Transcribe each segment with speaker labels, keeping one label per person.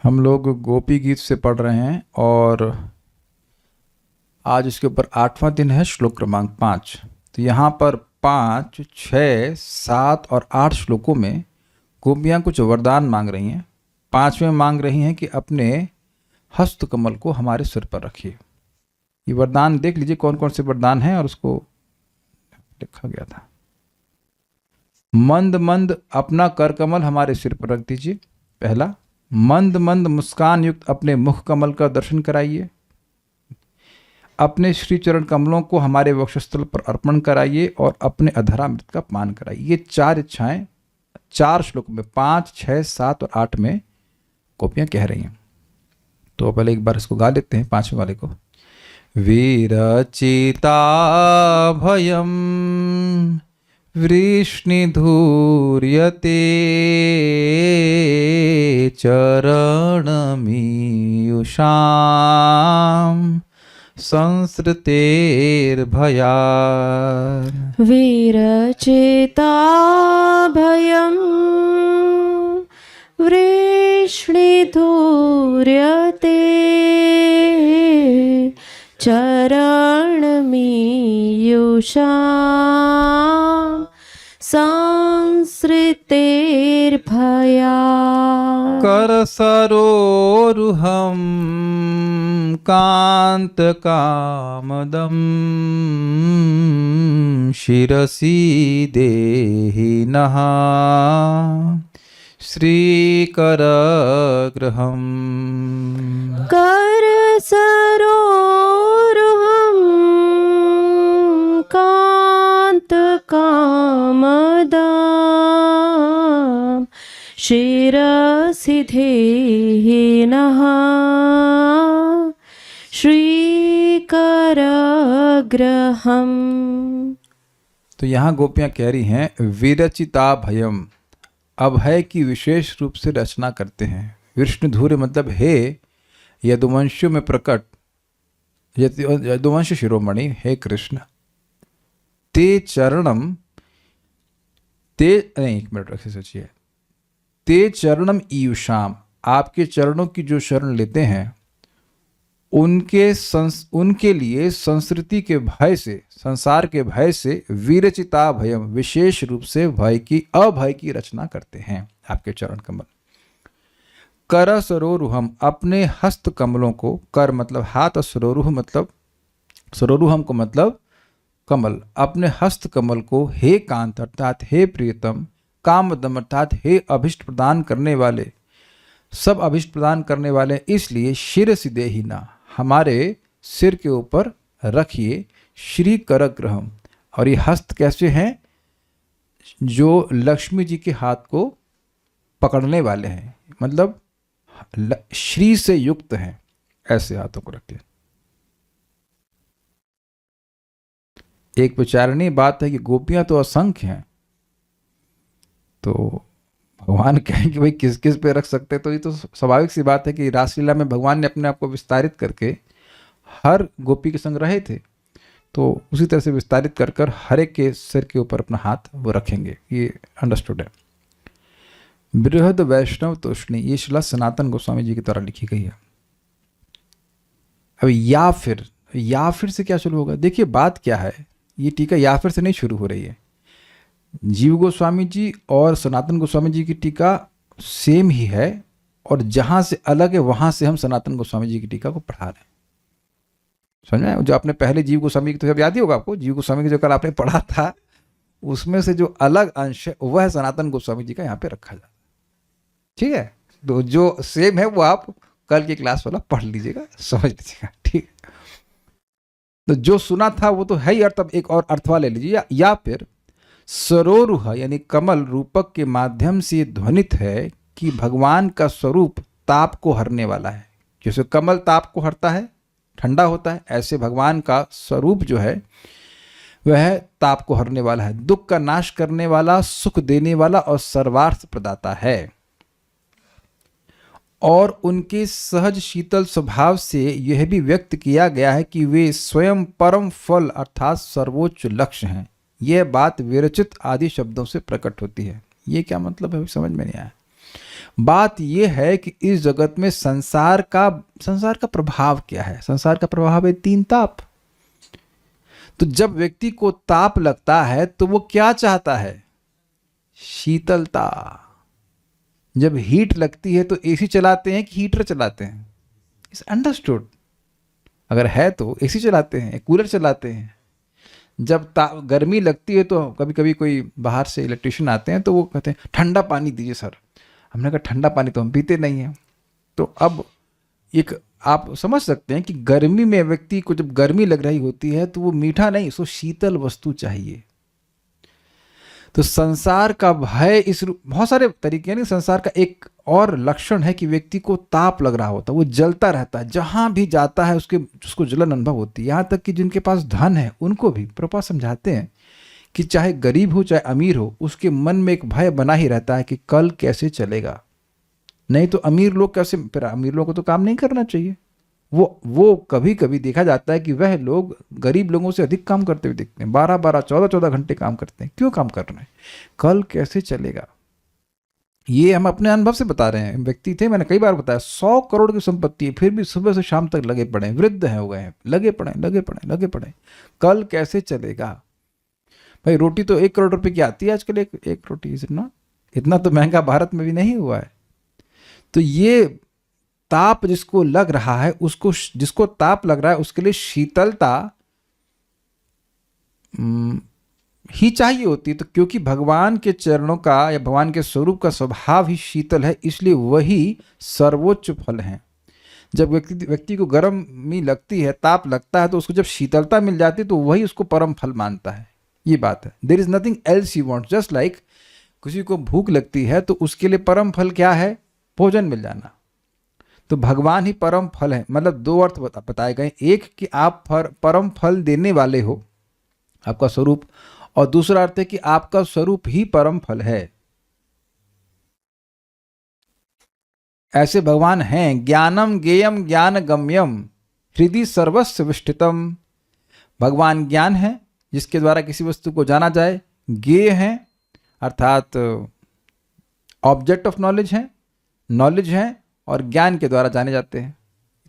Speaker 1: हम लोग गोपी गीत से पढ़ रहे हैं और आज इसके ऊपर 8वां दिन है, श्लोक क्रमांक 5। तो यहाँ पर 5, 6, 7 और 8 श्लोकों में गोपियाँ कुछ वरदान मांग रही हैं। 5वें मांग रही हैं कि अपने हस्त कमल को हमारे सिर पर रखिए। ये वरदान देख लीजिए कौन कौन से वरदान हैं और उसको लिखा गया था। मंद मंद अपना कर कमल हमारे सिर पर रख दीजिए, पहला। मंद मंद मुस्कान युक्त अपने मुख कमल का दर्शन कराइए। अपने श्री चरण कमलों को हमारे वक्षस्थल पर अर्पण कराइए और अपने अधरामृत का पान कराइए। ये 4 इच्छाएं 4 श्लोक में 5, 6, 7 और 8 में गोपियां कह रही हैं। तो पहले एक बार इसको गा लेते हैं 5वें वाले को। विरचिता भयम वृष्णिधूर्यते चरणमीयुषाम् संसृतेर्भयात्।
Speaker 2: विरचिता भयं वृष्णिधूर्यते चरणमीयुषाम् संसृतेर्भयात्।
Speaker 1: करसरोरुहं कान्तकामदं शिरसि देहि नः श्रीकरगृहम्।
Speaker 2: करसरोरुहं कान्तकामदं शिरसि देहि नः श्रीकरगृहम्।
Speaker 1: तो यहाँ गोपियाँ कह रही हैं विरचिता भयम, अभय की विशेष रूप से रचना करते हैं। विष्णुधूर्य मतलब हे यदुवंशियों में प्रकट, यदुवंश शिरोमणि हे कृष्ण। ते चरणम ते नहीं, एक मिनट रखे सोचिए। ते चरणम ईयुषाम, आपके चरणों की जो शरण लेते हैं उनके लिए संस्कृति के भय से, संसार के भय से विरचिता भयम, विशेष रूप से भय की, अभय की रचना करते हैं आपके चरण कमल। कर सरोरुहम, अपने हस्त कमलों को, कर मतलब हाथ और सरोरुह मतलब, सरोरुहम को मतलब कमल, अपने हस्त कमल को हे कांत अर्थात हे प्रियतम, कामदम अर्थात हे अभिष्ट प्रदान करने वाले, सब अभिष्ट प्रदान करने वाले, इसलिए शिरसि देहिना, हमारे सिर के ऊपर रखिए। श्री करगृहम, और ये हस्त कैसे हैं? जो लक्ष्मी जी के हाथ को पकड़ने वाले हैं, मतलब श्री से युक्त हैं, ऐसे हाथों को रखिए। एक विचारणीय बात है कि गोपियां तो असंख्य हैं, तो भगवान कहें कि भाई किस किस पे रख सकते, तो ये तो स्वाभाविक सी बात है कि रासलीला में भगवान ने अपने आप को विस्तारित करके हर गोपी के संग रहे थे, तो उसी तरह से विस्तारित कर कर हर एक के सिर के ऊपर अपना हाथ वो रखेंगे, ये अंडरस्टूड है। बृहद वैष्णव तोषणी, ये शिला सनातन गोस्वामी जी के द्वारा लिखी गई है। अब या फिर से क्या शुरू होगा? देखिए बात क्या है, ये टीका या फिर से नहीं शुरू हो रही है। जीव गोस्वामी जी और सनातन गोस्वामी जी की टीका सेम ही है, और जहां से अलग है वहां से हम सनातन गोस्वामी जी की टीका को पढ़ा रहे हैं। समझ में? जो आपने पहले जीव गोस्वामी की, तो सब याद ही होगा आपको, जीव गोस्वामी की जो कल आपने पढ़ा था, उसमें से जो अलग अंश है वह सनातन गोस्वामी जी का यहाँ पे रखा जाता है। ठीक है, तो जो सेम है वो आप कल की क्लास वाला पढ़ लीजिएगा, समझ लीजिएगा। ठीक, तो जो सुना था वो तो है ही अर्थ, अब एक और अर्थ वाले लीजिए। या फिर सरोरुह यानी कमल रूपक के माध्यम से ध्वनित है कि भगवान का स्वरूप ताप को हरने वाला है। जैसे कमल ताप को हरता है, ठंडा होता है, ऐसे भगवान का स्वरूप जो है वह ताप को हरने वाला है, दुख का नाश करने वाला, सुख देने वाला और सर्वार्थ प्रदाता है। और उनके सहज शीतल स्वभाव से यह भी व्यक्त किया गया है कि वे स्वयं परम फल अर्थात सर्वोच्च लक्ष्य हैं। यह बात विरचित आदि शब्दों से प्रकट होती है। ये क्या मतलब है, समझ में नहीं आया। बात यह है कि इस जगत में संसार का प्रभाव क्या है? संसार का प्रभाव है 3 ताप। तो जब व्यक्ति को ताप लगता है तो वो क्या चाहता है? शीतलता। जब हीट लगती है तो एसी चलाते हैं कि हीटर चलाते हैं? It's understood. अगर है तो एसी चलाते हैं, कूलर चलाते हैं। जब गर्मी लगती है तो कभी कभी कोई बाहर से इलेक्ट्रिशियन आते हैं तो वो कहते हैं ठंडा पानी दीजिए सर। हमने कहा ठंडा पानी तो हम पीते नहीं हैं। तो अब एक आप समझ सकते हैं कि गर्मी में व्यक्ति को जब गर्मी लग रही होती है तो वो मीठा नहीं, उसको शीतल वस्तु चाहिए। तो संसार का भय बहुत सारे तरीके हैं। संसार का एक और लक्षण है कि व्यक्ति को ताप लग रहा होता है, वो जलता रहता है, जहां भी जाता है उसको जलन अनुभव होती है। यहाँ तक कि जिनके पास धन है उनको भी प्रभुपाद समझाते हैं कि चाहे गरीब हो चाहे अमीर हो, उसके मन में एक भय बना ही रहता है कि कल कैसे चलेगा। नहीं तो अमीर लोग कैसे, फिर अमीर लोगों को तो काम नहीं करना चाहिए। वो कभी कभी देखा जाता है कि वह लोग गरीब लोगों से अधिक काम करते हुए दिखते हैं, 12-12 14-14 घंटे काम करते हैं। क्यों काम कर रहे हैं? कल कैसे चलेगा। ये हम अपने अनुभव से बता रहे हैं। व्यक्ति थे, मैंने कई बार बताया, 100 करोड़ की संपत्ति है, फिर भी सुबह से शाम तक लगे पड़े, वृद्ध हैं हो गए हैं, लगे पड़े, कल कैसे चलेगा। भाई रोटी तो 1 करोड़ रुपए की आती है आजकल, एक रोटी। इतना तो महंगा भारत में भी नहीं हुआ है। तो ये ताप जिसको लग रहा है, जिसको ताप लग रहा है उसके लिए शीतलता ही चाहिए होती है। तो क्योंकि भगवान के चरणों का या भगवान के स्वरूप का स्वभाव ही शीतल है, इसलिए वही सर्वोच्च फल है। जब व्यक्ति को गर्मी लगती है, ताप लगता है, तो उसको जब शीतलता मिल जाती है तो वही उसको परम फल मानता है। ये बात है। There is nothing else you want. Just like किसी को भूख लगती है तो उसके लिए परम फल क्या है? भोजन मिल जाना। तो भगवान ही परम फल है। मतलब 2 अर्थ बताए गए, एक कि आप परम फल देने वाले हो, आपका स्वरूप, और दूसरा अर्थ है कि आपका स्वरूप ही परम फल है। ऐसे भगवान हैं। ज्ञानम ज्ञेयम ज्ञान गम्यम हृदि सर्वस्व विष्ठितम। भगवान ज्ञान है जिसके द्वारा किसी वस्तु को जाना जाए। ज्ञेय है अर्थात ऑब्जेक्ट ऑफ नॉलेज है, नॉलेज है, और ज्ञान के द्वारा जाने जाते हैं।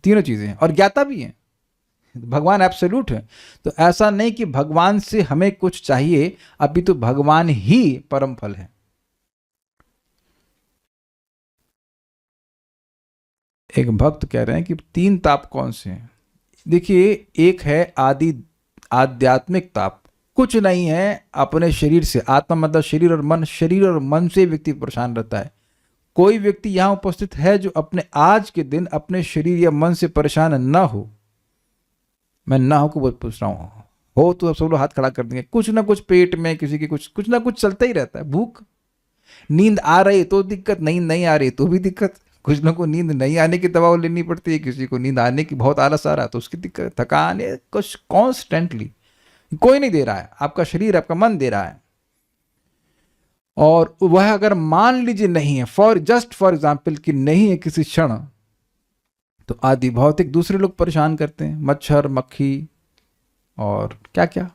Speaker 1: तीनों चीजें हैं, और ज्ञाता भी हैं। भगवान एब्सोल्यूट है। तो ऐसा नहीं कि भगवान से हमें कुछ चाहिए, अभी तो भगवान ही परम फल है। एक भक्त कह रहे हैं कि 3 ताप कौन से हैं? देखिए, एक है आध्यात्मिक ताप। कुछ नहीं है अपने शरीर से। आत्मा मतलब शरीर और मन, शरीर और मन से व्यक्ति परेशान रहता है। कोई व्यक्ति यहां उपस्थित है जो अपने आज के दिन अपने शरीर या मन से परेशान ना हो? मैं ना हो को बहुत पूछ रहा हूं। हो तो सब लोग हाथ खड़ा कर देंगे। कुछ ना कुछ पेट में किसी के कुछ ना कुछ चलता ही रहता है। भूख, नींद आ रही तो दिक्कत, नहीं आ रही तो भी दिक्कत। कुछ लोगों को नींद नहीं आने की दवा लेनी पड़ती है, किसी को नींद आने की बहुत आलस आ रहा है तो उसकी दिक्कत, थकान है, कुछ कॉन्स्टेंटली। कोई नहीं दे रहा है, आपका शरीर आपका मन दे रहा है। और वह अगर मान लीजिए नहीं है, फॉर एग्जाम्पल कि नहीं है किसी क्षण, तो आदि भौतिक दूसरे लोग परेशान करते हैं, मच्छर मक्खी और क्या क्या।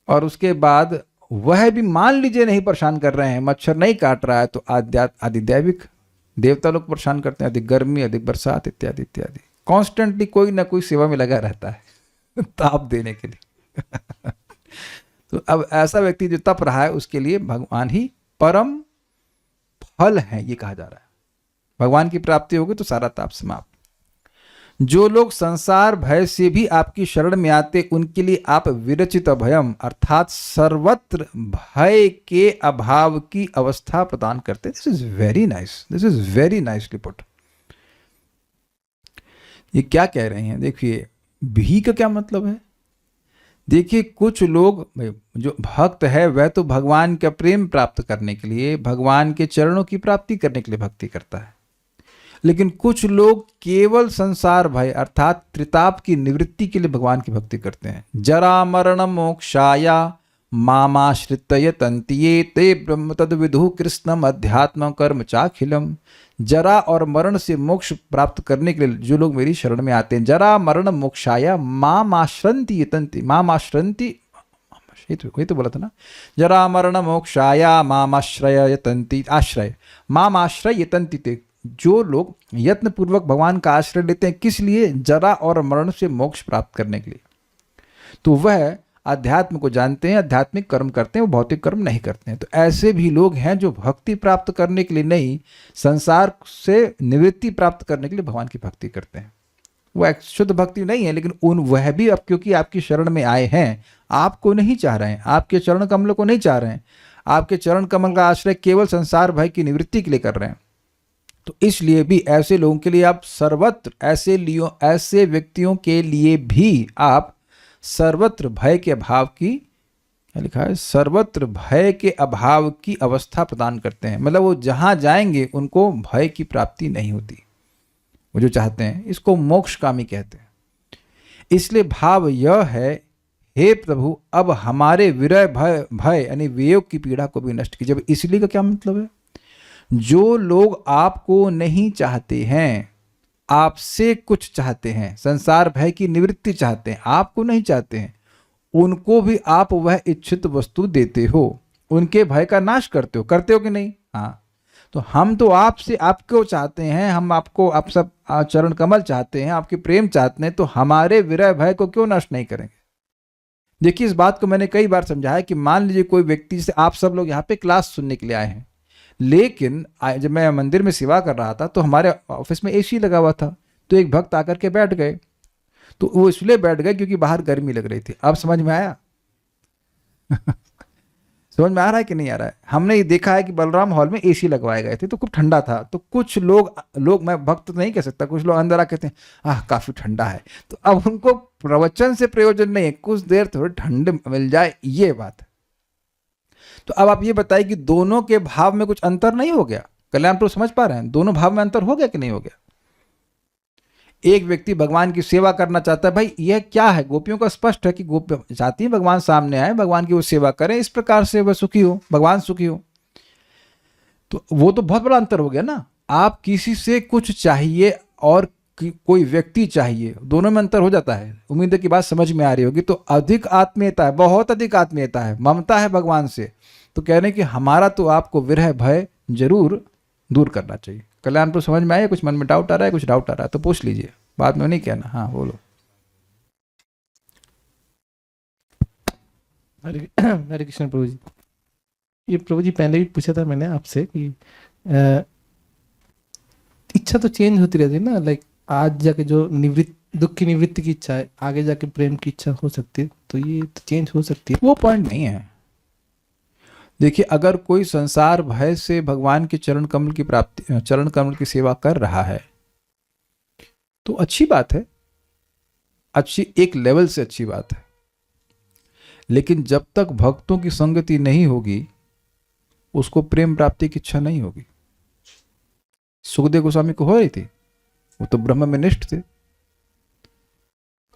Speaker 1: और उसके बाद वह भी मान लीजिए नहीं परेशान कर रहे हैं, मच्छर नहीं काट रहा है, तो आदि दैविक देवता लोग परेशान करते हैं, अधिक गर्मी, अधिक बरसात इत्यादि इत्यादि। कॉन्स्टेंटली कोई ना कोई सेवा में लगा रहता है ताप देने के लिए तो अब ऐसा व्यक्ति जो तप रहा है उसके लिए भगवान ही परम फल है, ये कहा जा रहा है। भगवान की प्राप्ति होगी तो सारा ताप समाप्त। जो लोग संसार भय से भी आपकी शरण में आते, उनके लिए आप विरचित अभयम अर्थात सर्वत्र भय के अभाव की अवस्था प्रदान करते। This is very nice, this is very nicely put. ये क्या कह रहे हैं? देखिए, भी का क्या मतलब है? देखिए, कुछ लोग, जो भक्त है वह तो भगवान का प्रेम प्राप्त करने के लिए, भगवान के चरणों की प्राप्ति करने के लिए भक्ति करता है। लेकिन कुछ लोग केवल संसार भय अर्थात त्रिताप की निवृत्ति के लिए भगवान की भक्ति करते हैं। जरा मरण मोक्षाया मामाश्रित्य तंतिये ते ब्रह्म तद विदु कृष्णम अध्यात्म कर्म चाखिलम। जरा और मरण से मोक्ष प्राप्त करने के लिए जो लोग मेरी शरण में आते हैं, जरा मरण मोक्षाया मामाश्रंति तंति, मामाश्रंति वही तो बोला था ना, जरा मरण मोक्षाया माम आश्रय यतन्ति, आश्रय माम आश्रय यतन्ति ते, जो लोग यत्न पूर्वक भगवान का आश्रय लेते हैं, किस लिए? जरा और मरण से मोक्ष प्राप्त करने के लिए। तो वह अध्यात्म को जानते हैं, आध्यात्मिक कर्म करते हैं, वो भौतिक कर्म नहीं करते हैं। तो ऐसे भी लोग हैं जो भक्ति प्राप्त करने के लिए नहीं, संसार से निवृत्ति प्राप्त करने के लिए भगवान की भक्ति करते हैं। वो एक शुद्ध भक्ति नहीं है, लेकिन वह भी अब क्योंकि आपकी शरण में आए हैं, आपको नहीं चाह रहे हैं, आपके चरण कमलों को नहीं चाह रहे हैं, आपके चरण कमल का आश्रय केवल संसार भय की निवृत्ति के लिए कर रहे हैं। तो इसलिए भी ऐसे लोगों के लिए आप सर्वत्र, ऐसे व्यक्तियों के लिए भी आप सर्वत्र भय के अभाव की, क्या लिखा है, सर्वत्र भय के अभाव की अवस्था प्रदान करते हैं। मतलब वो जहां जाएंगे उनको भय की प्राप्ति नहीं होती, वो जो चाहते हैं। इसको मोक्षकामी कहते हैं। इसलिए भाव यह है, हे प्रभु अब हमारे विरह भय यानी वियोग की पीड़ा को भी नष्ट कीजिए। अब इसलिए का क्या मतलब है? जो लोग आपको नहीं चाहते हैं, आपसे कुछ चाहते हैं, संसार भय की निवृत्ति चाहते हैं, आपको नहीं चाहते हैं, उनको भी आप वह इच्छित वस्तु देते हो, उनके भय का नाश करते हो कि नहीं? हाँ। तो हम तो आपसे, आपको चाहते हैं, हम आपको, आप सब चरण कमल चाहते हैं, आपके प्रेम चाहते हैं, तो हमारे विरह भय को क्यों नष्ट नहीं करेंगे? देखिए, इस बात को मैंने कई बार समझाया कि मान लीजिए कोई व्यक्ति से, आप सब लोग यहाँ पे क्लास सुनने के लिए आए हैं, लेकिन जब मैं मंदिर में सेवा कर रहा था तो हमारे ऑफिस में एसी लगा हुआ था, तो एक भक्त आकर के बैठ गए। तो वो इसलिए बैठ गए क्योंकि बाहर गर्मी लग रही थी। अब समझ में आया? समझ में आ रहा है कि नहीं आ रहा है? हमने ये देखा है कि बलराम हॉल में एसी लगवाए गए थे, तो खूब ठंडा था। तो कुछ लोग मैं भक्त तो नहीं कह सकता, कुछ लोग अंदर आके थे, काफी ठंडा है। तो अब उनको प्रवचन से प्रयोजन नहीं है, कुछ देर थोड़ी ठंड मिल जाए, ये बात है। तो अब आप ये बताइए कि दोनों के भाव में कुछ अंतर नहीं हो गया? कल्याण प्रभु समझ पा रहे हैं? दोनों भाव में अंतर हो गया कि नहीं हो गया? एक व्यक्ति भगवान की सेवा करना चाहता है, भाई यह क्या है, गोपियों का स्पष्ट है कि गोपी चाहती है भगवान सामने आए, भगवान की वो सेवा करें, इस प्रकार से वह सुखी हो, भगवान सुखी हो। तो वो तो बहुत बड़ा अंतर हो गया ना। आप किसी से कुछ चाहिए और कोई व्यक्ति चाहिए, दोनों में अंतर हो जाता है। उम्मीद है कि बात समझ में आ रही होगी। तो अधिक आत्मीयता है, बहुत अधिक आत्मीयता है, ममता है भगवान से। तो कह रहे हैं कि हमारा तो आपको विरह भय जरूर दूर करना चाहिए। कल्याण तो समझ में आया? कुछ मन में डाउट आ रहा है? कुछ डाउट आ रहा है तो पूछ लीजिए, बाद में नहीं कहना। हाँ बोलो।
Speaker 3: हरे कृष्ण प्रभु जी। ये प्रभु जी पहले भी पूछा था मैंने आपसे कि इच्छा तो चेंज होती रहती है ना, लाइक आज जाके जो दुख की निवृत्ति की इच्छा है, आगे जाके प्रेम की इच्छा हो सकती है, तो ये तो चेंज हो सकती है।
Speaker 1: वो पॉइंट नहीं है। देखिए, अगर कोई संसार भय से भगवान के चरण कमल की प्राप्ति, चरण कमल की सेवा कर रहा है तो अच्छी बात है, अच्छी, एक लेवल से अच्छी बात है। लेकिन जब तक भक्तों की संगति नहीं होगी उसको प्रेम प्राप्ति की इच्छा नहीं होगी। सुखदेव गोस्वामी को हो रही थी, वो तो ब्रह्म में निष्ठ थे।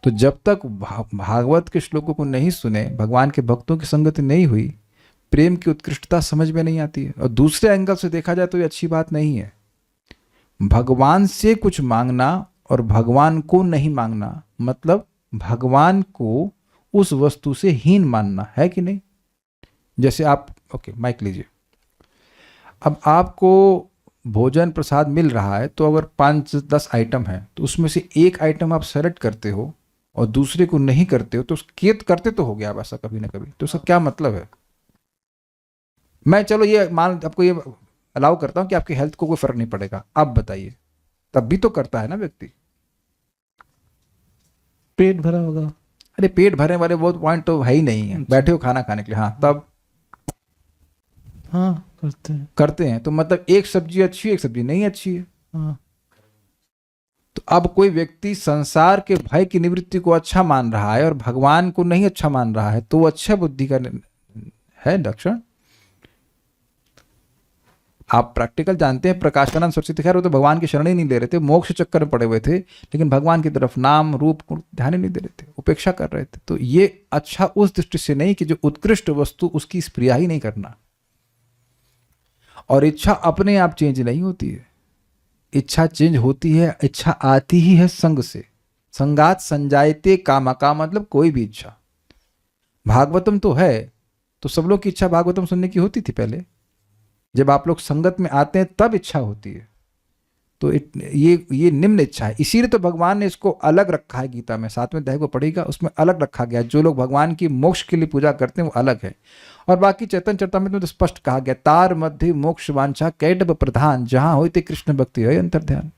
Speaker 1: तो जब तक भागवत के श्लोकों को नहीं सुने, भगवान के भक्तों की संगति नहीं हुई, प्रेम की उत्कृष्टता समझ में नहीं आती है। और दूसरे एंगल से देखा जाए तो ये अच्छी बात नहीं है। भगवान से कुछ मांगना और भगवान को नहीं मांगना, मतलब भगवान को उस वस्तु से हीन मानना है कि नहीं। जैसे आप, ओके माइक लीजिए, अब आपको भोजन प्रसाद मिल रहा है, तो अगर 5-10 आइटम है तो उसमें से एक आइटम आप सेलेक्ट करते हो और दूसरे को नहीं करते हो, तो करते तो हो गया ऐसा कभी ना कभी। तो उसका क्या मतलब है? मैं चलो ये आपको ये अलाउ करता हूं कि आपकी हेल्थ को कोई फर्क नहीं पड़ेगा, आप बताइए, तब भी तो करता है ना व्यक्ति।
Speaker 3: पेट भरा होगा।
Speaker 1: अरे पेट भरने वाले वो पॉइंट तो है ही नहीं है, बैठे हो खाना खाने के लिए, हाँ तब
Speaker 3: हाँ
Speaker 1: करते हैं। तो मतलब एक सब्जी अच्छी है, एक सब्जी नहीं अच्छी है।
Speaker 3: हाँ।
Speaker 1: तो अब कोई व्यक्ति संसार के भय की निवृत्ति को अच्छा मान रहा है और भगवान को नहीं अच्छा मान रहा है, तो वो अच्छा बुद्धि का है लक्षण। आप प्रैक्टिकल जानते हैं, प्रकाशानंद सरस्वती, खैर वो तो भगवान की शरण ही नहीं ले रहे थे, मोक्ष चक्कर में पड़े हुए थे, लेकिन भगवान की तरफ नाम रूप को ध्यान ही नहीं दे रहे थे, उपेक्षा कर रहे थे। तो ये अच्छा उस दृष्टि से नहीं कि जो उत्कृष्ट वस्तु उसकी स्प्रिया ही नहीं करना। और इच्छा अपने आप चेंज नहीं होती है, इच्छा चेंज होती है, इच्छा आती ही है संग से। संगात संजायते कामा, का मतलब कोई भी इच्छा। भागवतम तो है, तो सब लोग की इच्छा भागवतम सुनने की होती थी पहले। जब आप लोग संगत में आते हैं तब इच्छा होती है। तो ये निम्न इच्छा है, इसीलिए तो भगवान ने इसको अलग रखा है। गीता में 7वें अध्याय को पढ़ेगा, उसमें अलग रखा गया है। जो लोग भगवान की मोक्ष के लिए पूजा करते हैं वो अलग है। और बाकी चैतन्य चरितामृत में तो स्पष्ट कहा गया, तार मध्य मोक्ष वांछा कैटभ प्रधान, जहां होते कृष्ण भक्ति है अंतर ध्यान।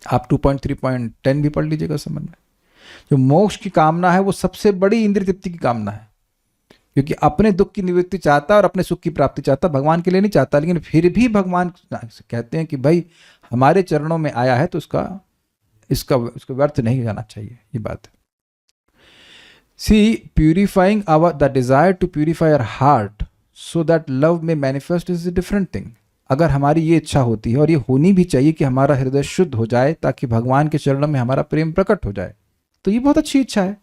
Speaker 1: आप 2.3.10 भी पढ़ लीजिएगा संबंध में। जो मोक्ष की कामना है वो सबसे बड़ी इंद्रिय तृप्ति की कामना है, क्योंकि अपने दुख की निवृत्ति चाहता है और अपने सुख की प्राप्ति चाहता, भगवान के लिए नहीं चाहता। लेकिन फिर भी भगवान कहते हैं कि भाई हमारे चरणों में आया है तो इसका व्यर्थ नहीं जाना चाहिए। ये बात है। See purifying our the desire to purify our heart so that love may manifest is a different thing. अगर हमारी ये इच्छा होती है, और ये होनी भी चाहिए, कि हमारा हृदय शुद्ध हो जाए ताकि भगवान के चरणों में हमारा प्रेम प्रकट हो जाए, तो ये बहुत अच्छी इच्छा है।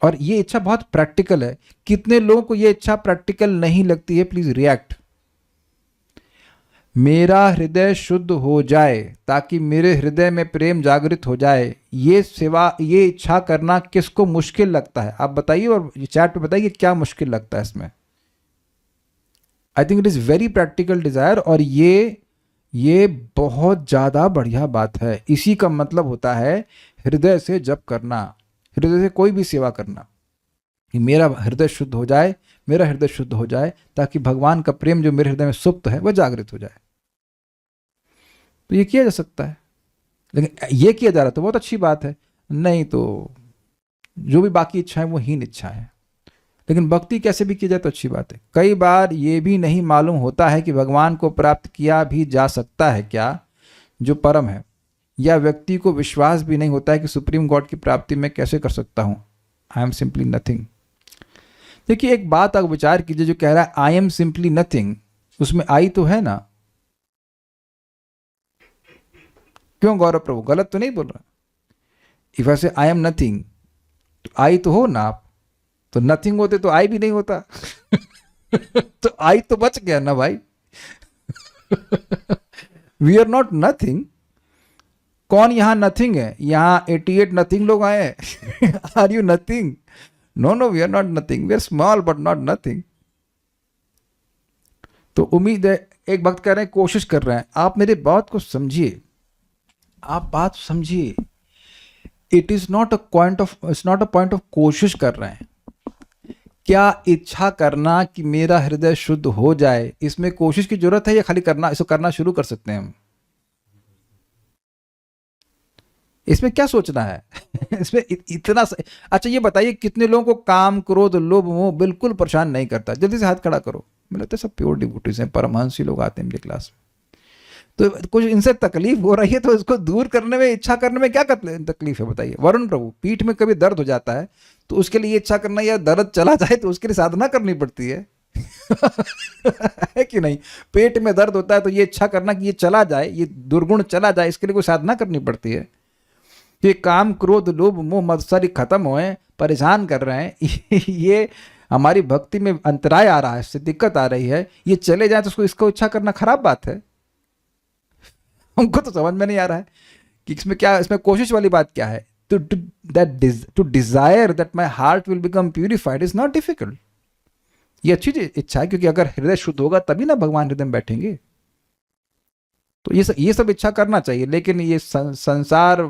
Speaker 1: और ये इच्छा बहुत प्रैक्टिकल है। कितने लोगों को ये इच्छा प्रैक्टिकल नहीं लगती है? Please react. मेरा हृदय शुद्ध हो जाए ताकि मेरे हृदय में प्रेम जागृत हो जाए, ये सेवा, ये इच्छा करना किसको मुश्किल लगता है? आप बताइए और चैट पे बताइए क्या मुश्किल लगता है इसमें। I think it is very practical desire, और ये बहुत ज्यादा बढ़िया बात है। इसी का मतलब होता है हृदय से जप करना, हृदय से कोई भी सेवा करना, कि मेरा हृदय शुद्ध हो जाए, मेरा हृदय शुद्ध हो जाए ताकि भगवान का प्रेम जो मेरे हृदय में सुप्त है वह जागृत हो जाए। तो ये किया जा सकता है, लेकिन ये किया जा रहा तो बहुत अच्छी बात है। नहीं तो जो भी बाकी इच्छाएं वो हीन इच्छा है। लेकिन भक्ति कैसे भी की जाए तो अच्छी बात है। कई बार ये भी नहीं मालूम होता है कि भगवान को प्राप्त किया भी जा सकता है क्या, जो परम है, या व्यक्ति को विश्वास भी नहीं होता है कि सुप्रीम गॉड की प्राप्ति मैं कैसे कर सकता हूं। I am simply nothing. देखिए एक बात आप विचार कीजिए, जो कह रहा है आई एम सिंपली नथिंग, उसमें आई तो है ना? क्यों गौरव प्रभु, गलत तो नहीं बोल रहा? इफ आई से आई एम नथिंग, तो आई तो हो ना आप। तो नथिंग होते तो आई भी नहीं होता। तो आई तो बच गया ना भाई। We are not nothing. कौन यहां नथिंग है? यहां 88 नथिंग लोग आए हैं। Are you nothing? No no, we are not nothing, we are small but not nothing. तो उम्मीद है, एक भक्त कह रहे हैं कोशिश कर रहे हैं, आप मेरे बात को समझिए, आप बात समझिए। It is not a point of, it's not a point of कोशिश कर रहे हैं। क्या इच्छा करना कि मेरा हृदय शुद्ध हो जाए, इसमें कोशिश की जरूरत है या खाली करना, इसको करना शुरू कर सकते हैं हम? इसमें क्या सोचना है? इसमें इतना अच्छा ये बताइए, कितने लोगों को काम, क्रोध, लोभ, मोह बिल्कुल परेशान नहीं करता? जल्दी से हाथ खड़ा करो। मुझे लगता है सब प्योर डिवोटीज हैं, परमहंसी लोग आते हैं मेरे क्लास में। तो कुछ इनसे तकलीफ हो रही है तो इसको दूर करने में, इच्छा करने में क्या तकलीफ है बताइए? वरुण प्रभु, पीठ में कभी दर्द हो जाता है तो उसके लिए इच्छा करना, या दर्द चला जाए तो उसके लिए साधना करनी पड़ती है। है कि नहीं? पेट में दर्द होता है तो ये इच्छा करना कि ये चला जाए, ये दुर्गुण चला जाए, इसके लिए कोई साधना करनी पड़ती है। ये काम, क्रोध, लोभ, मोह, मत्सरी खत्म होए, परेशान कर रहे हैं, ये हमारी भक्ति में अंतराय आ रहा है, इससे दिक्कत आ रही है, ये चले जाए तो इसको इच्छा करना खराब बात है। हमको तो समझ में नहीं आ रहा है कि इसमें क्या, इसमें कोशिश वाली बात क्या है। To desire that my heart will become purified is not difficult. ये अच्छी इच्छा है, क्योंकि अगर हृदय शुद्ध होगा तभी ना भगवान हृदय में बैठेंगे। तो ये सब इच्छा करना चाहिए। लेकिन ये संसार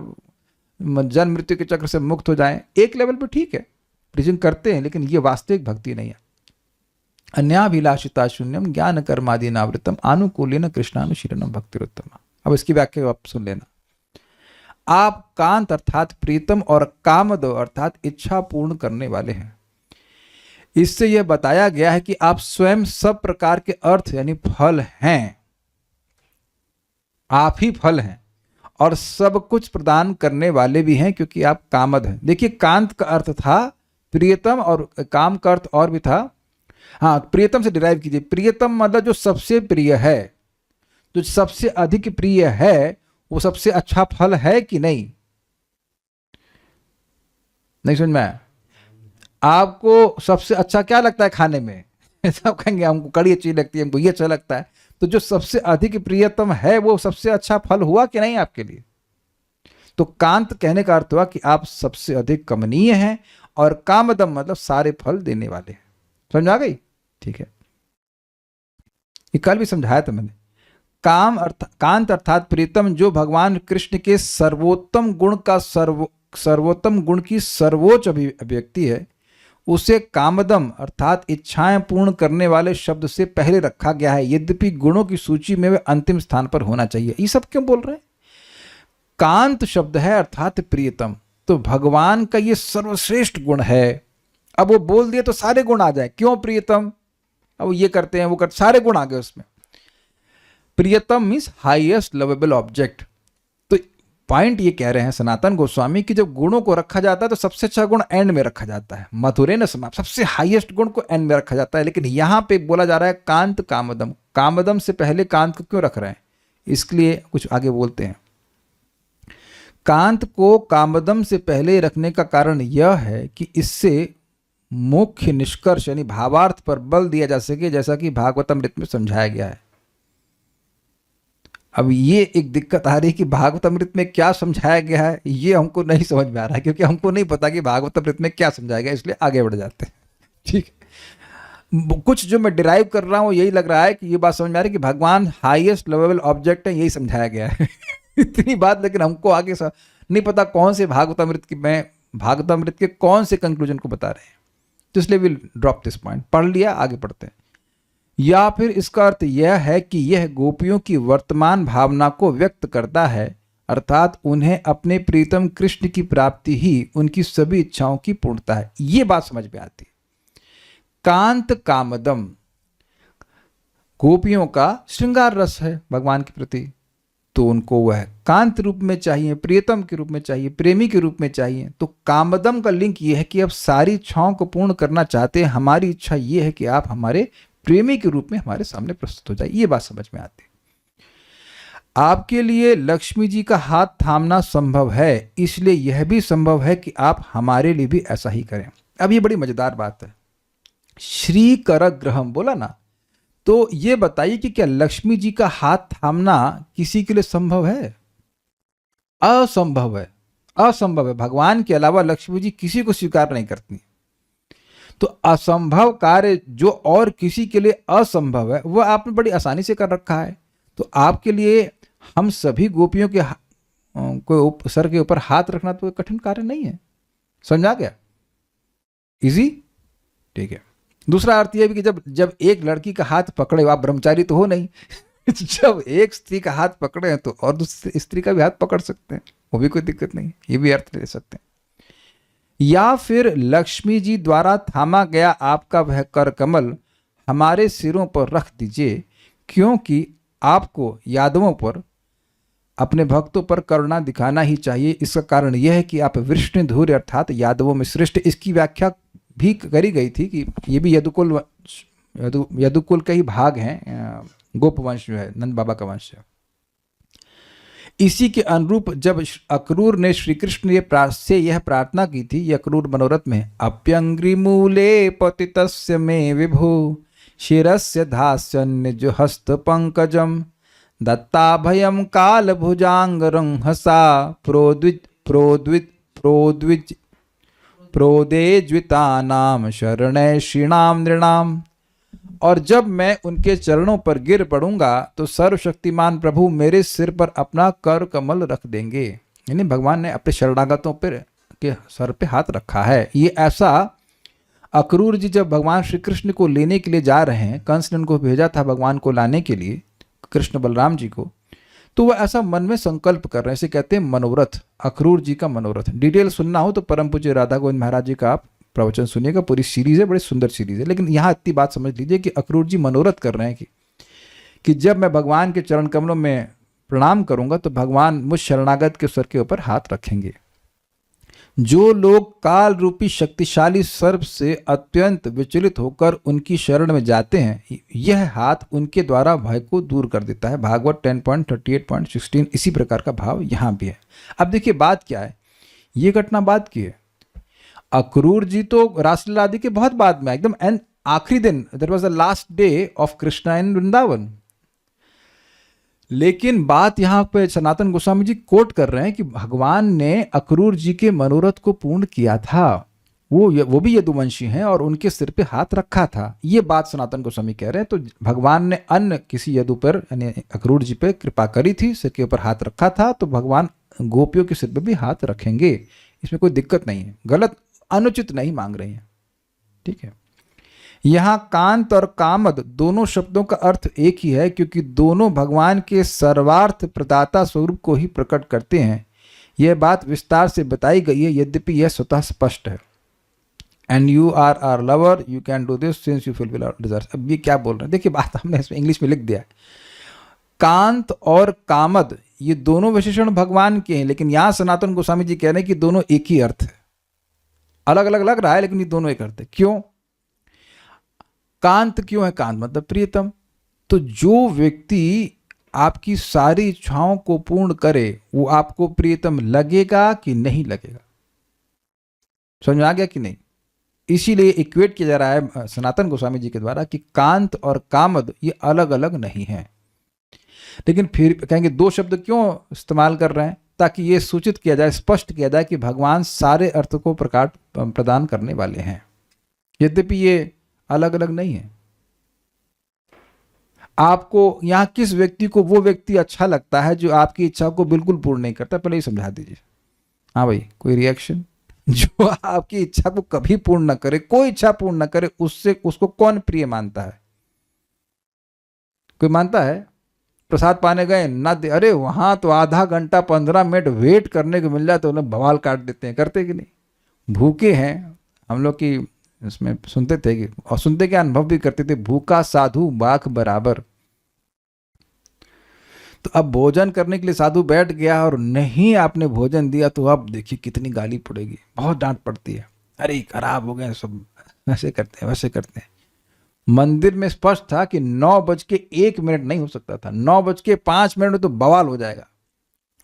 Speaker 1: जन्म मृत्यु के चक्र से मुक्त हो जाएं, एक लेवल पे ठीक है, प्रीचिंग करते हैं, लेकिन ये वास्तविक भक्ति नहीं है। अन्याभिलाषिता शून्यम ज्ञान कर्मादि नावृतम आनुकूल्येन कृष्णानुशीलनम भक्तिरुत्तमा। अब इसकी व्याख्या आप सुन लेना। आप कांत अर्थात प्रीतम और कामदो अर्थात इच्छा पूर्ण करने वाले हैं। इससे यह बताया गया है कि आप स्वयं सब प्रकार के अर्थ यानी फल हैं। आप ही फल हैं और सब कुछ प्रदान करने वाले भी हैं, क्योंकि आप कामद हैं। देखिए, कांत का अर्थ था प्रियतम, और काम का अर्थ और भी था। हाँ, प्रियतम से डिराइव कीजिए। प्रियतम मतलब जो सबसे प्रिय है, जो सबसे अधिक प्रिय है, वो सबसे अच्छा फल है कि नहीं? नहीं समझ में आया? आपको सबसे अच्छा क्या लगता है खाने में? सब कहेंगे हमको कड़ी अच्छी लगती है, हमको ये अच्छा लगता है। तो जो सबसे अधिक प्रियतम है वो सबसे अच्छा फल हुआ कि नहीं आपके लिए? तो कांत कहने का अर्थ हुआ कि आप सबसे अधिक कमनीय हैं, और कामदम मतलब सारे फल देने वाले हैं। समझ आ गई? ठीक है, ये कल भी समझाया था मैंने। कांत अर्थात प्रीतम, जो भगवान कृष्ण के सर्वोत्तम गुण का सर्वोत्तम गुण की सर्वोच्च अभिव्यक्ति है, उसे कामदम अर्थात इच्छाएं पूर्ण करने वाले शब्द से पहले रखा गया है, यद्यपि गुणों की सूची में वे अंतिम स्थान पर होना चाहिए। ये सब क्यों बोल रहे हैं? कांत शब्द है अर्थात प्रियतम, तो भगवान का ये सर्वश्रेष्ठ गुण है। अब वो बोल दिए तो सारे गुण आ जाए, क्यों प्रियतम, अब ये करते हैं वो करते, सारे गुण आ गए उसमें। प्रियतम मीन्स हाईएस्ट लवेबल ऑब्जेक्ट। तो पॉइंट ये कह रहे हैं सनातन गोस्वामी कि जब गुणों को रखा जाता है तो सबसे अच्छा गुण एंड में रखा जाता है, मथुरे न समाप्त, सबसे हाईएस्ट गुण को एंड में रखा जाता है। लेकिन यहां पे बोला जा रहा है कांत कामदम, कामदम से पहले कांत को क्यों रख रहे हैं? इसके लिए कुछ आगे बोलते हैं। कांत को कामदम से पहले रखने का कारण यह है कि इससे मुख्य निष्कर्ष यानी भावार्थ पर बल दिया जा सके, जैसा कि भागवतमृत में समझाया गया है। अब ये एक दिक्कत आ रही है कि भागवतमृत में क्या समझाया गया है ये हमको नहीं समझ में आ रहा है, क्योंकि हमको नहीं पता कि भागवतमृत में क्या समझाया गया, इसलिए आगे बढ़ जाते हैं। ठीक है, कुछ जो मैं डिराइव कर रहा हूँ यही लग रहा है कि ये बात समझ में आ रही है कि भगवान हाईएस्ट लेवल ऑब्जेक्ट है, यही समझाया गया है। इतनी बात, लेकिन हमको आगे नहीं पता कौन से भागवतमृत के कौन से कंक्लूजन को बता रहे हैं, तो इसलिए विल ड्रॉप दिस पॉइंट। पढ़ लिया, आगे पढ़ते हैं। या फिर इसका अर्थ यह है कि यह गोपियों की वर्तमान भावना को व्यक्त करता है, अर्थात उन्हें अपने प्रीतम कृष्ण की प्राप्ति ही उनकी सभी इच्छाओं की पूर्णता है। ये बात समझ में आती है। कांत कामदम गोपियों का श्रृंगार रस है भगवान के प्रति, तो उनको वह कांत रूप में चाहिए, प्रियतम के रूप में चाहिए, प्रेमी के रूप में चाहिए। तो कामदम का लिंक यह है कि अब सारी इच्छाओं को पूर्ण करना चाहते हैं, हमारी इच्छा यह है कि आप हमारे प्रेमी के रूप में हमारे सामने प्रस्तुत हो जाए। ये बात समझ में आती है। आपके लिए लक्ष्मी जी का हाथ थामना संभव है, इसलिए यह भी संभव है कि आप हमारे लिए भी ऐसा ही करें। अब ये बड़ी मजेदार बात है। श्री कर ग्रहम बोला ना, तो ये बताइए कि क्या लक्ष्मी जी का हाथ थामना किसी के लिए संभव है? असंभव है, असंभव है। भगवान के अलावा लक्ष्मी जी किसी को स्वीकार नहीं करती। तो असंभव कार्य जो और किसी के लिए असंभव है वह आपने बड़ी आसानी से कर रखा है। तो आपके लिए हम सभी गोपियों के को सर के ऊपर हाथ रखना तो कठिन कार्य नहीं है। समझ आ गया? इजी? ठीक है। दूसरा अर्थ यह भी कि जब एक लड़की का हाथ पकड़े, आप ब्रह्मचारी तो हो नहीं। जब एक स्त्री का हाथ पकड़े हैं तो और दूसरी स्त्री का भी हाथ पकड़ सकते हैं, वो भी कोई दिक्कत नहीं, ये भी अर्थ ले सकते हैं। या फिर लक्ष्मी जी द्वारा थामा गया आपका वह कर कमल हमारे सिरों पर रख दीजिए, क्योंकि आपको यादवों पर, अपने भक्तों पर करुणा दिखाना ही चाहिए। इसका कारण यह है कि आप विष्णुधुर्य अर्थात यादवों में श्रेष्ठ। इसकी व्याख्या भी करी गई थी कि ये भी यदुकुल के ही भाग हैं, गोप वंश जो है नंद बाबा का वंश है। इसी के अनुरूप जब अक्रूर ने श्री कृष्ण से यह प्रार्थना की थी, ये अक्रूर मनोरथ में, अप्यंग्रिमूले पतितस्य में विभु शिरस्य धास्यन्य जो हस्त पंकजम दत्ताभयम काल भुजांग रंहसा प्रोदेज्वितानाम शरणैषिणाम नृणाम। और जब मैं उनके चरणों पर गिर पड़ूंगा तो सर्वशक्तिमान प्रभु मेरे सिर पर अपना कर कमल रख देंगे। यानी भगवान ने अपने शरणागतों पर के सर पे हाथ रखा है। ये ऐसा अक्रूर जी जब भगवान श्री कृष्ण को लेने के लिए जा रहे हैं, कंस ने उनको भेजा था भगवान को लाने के लिए, कृष्ण बलराम जी को, तो वह ऐसा मन में संकल्प कर रहे हैं। इसे कहते हैं मनोरथ, अक्रूर जी का मनोरथ। डिटेल सुनना हो तो परम पूज्य राधा गोविंद महाराज जी का आप प्रवचन सुनिएगा, पूरी सीरीज है, बड़ी सुंदर सीरीज है। लेकिन यहाँ इतनी बात समझ लीजिए कि अक्रूर जी मनोरथ कर रहे हैं कि जब मैं भगवान के चरण कमलों में प्रणाम करूंगा तो भगवान मुझ शरणागत के सर के ऊपर हाथ रखेंगे। जो लोग काल रूपी शक्तिशाली सर्प से अत्यंत विचलित होकर उनकी शरण में जाते हैं, यह हाथ उनके द्वारा भय को दूर कर देता है। भागवत 10.38.16 इसी प्रकार का भाव यहाँ भी है। अब देखिए बात क्या है, ये घटना बात की है। अक्रूर जी तो रासलीला आदि के बहुत बाद में, एकदम एंड आखिरी दिन, that was the last day of Krishna in Vrindavan. लेकिन बात यहाँ पे सनातन गोस्वामी जी कोट कर रहे हैं कि भगवान ने अक्रूर जी के मनोरथ को पूर्ण किया था, वो भी यदुवंशी हैं और उनके सिर पे हाथ रखा था। ये बात सनातन गोस्वामी कह रहे हैं। तो भगवान ने अन्य किसी यदु पर यानी अक्रूर जी पे कृपा करी थी, सिर के ऊपर हाथ रखा था, तो भगवान गोपियों के सिर पे भी हाथ रखेंगे, इसमें कोई दिक्कत नहीं है, गलत अनुचित नहीं मांग रहे हैं। ठीक है। यहाँ कांत और कामद दोनों शब्दों का अर्थ एक ही है, क्योंकि दोनों भगवान के सर्वार्थ प्रदाता स्वरूप को ही प्रकट करते हैं। यह बात विस्तार से बताई गई है, यद्यपि यह स्वतः स्पष्ट है। And you are are lover, you can do this since you fulfil our desires. अब ये क्या बोल रहे हैं, देखिए बात हमने इसमें इंग्लिश में लिख दिया है। कांत और कामद ये दोनों विशेषण भगवान के हैं, लेकिन यहां सनातन गोस्वामी जी कह रहे हैं कि दोनों एक ही अर्थ है। अलग अलग लग रहा है लेकिन ये दोनों एक अर्थ है। क्यों? कांत क्यों है? कांत मतलब प्रियतम। तो जो व्यक्ति आपकी सारी इच्छाओं को पूर्ण करे वो आपको प्रियतम लगेगा कि नहीं लगेगा? समझ में आ गया कि नहीं? इसीलिए इक्वेट किया जा रहा है सनातन गोस्वामी जी के द्वारा कि कांत और कामद ये अलग अलग नहीं हैं। लेकिन फिर कहेंगे दो शब्द क्यों इस्तेमाल कर रहे हैं? ताकि ये सूचित किया जाए, स्पष्ट किया जाए कि भगवान सारे अर्थ को प्रदान करने वाले हैं, यद्यपि ये अलग अलग नहीं है। आपको यहाँ किस व्यक्ति को वो व्यक्ति अच्छा लगता है जो आपकी इच्छा को बिल्कुल पूर्ण नहीं करता? पहले ये समझा दीजिए। हाँ भाई, कोई रिएक्शन? जो आपकी इच्छा को कभी पूर्ण न करे, कोई इच्छा पूर्ण न करे, उसको कौन प्रिय मानता है? कोई मानता है? प्रसाद पाने गए ना दे, अरे वहां तो आधा घंटा 15 मिनट वेट करने को मिल जाए तो उन्हें बवाल काट देते हैं। करते कि नहीं? भूखे हैं हम लोग की इसमें सुनते थे कि, और सुनते के अनुभव भी करते थे, भूखा साधु बाघ बराबर। तो अब भोजन करने के लिए साधु बैठ गया और नहीं आपने भोजन दिया तो अब देखिए कितनी गाली पड़ेगी, बहुत डांट पड़ती है। अरे खराब हो गए सब, ऐसे करते हैं वैसे करते हैं। मंदिर में स्पष्ट था कि 9:01 नहीं हो सकता था, 9:05 में तो बवाल हो जाएगा।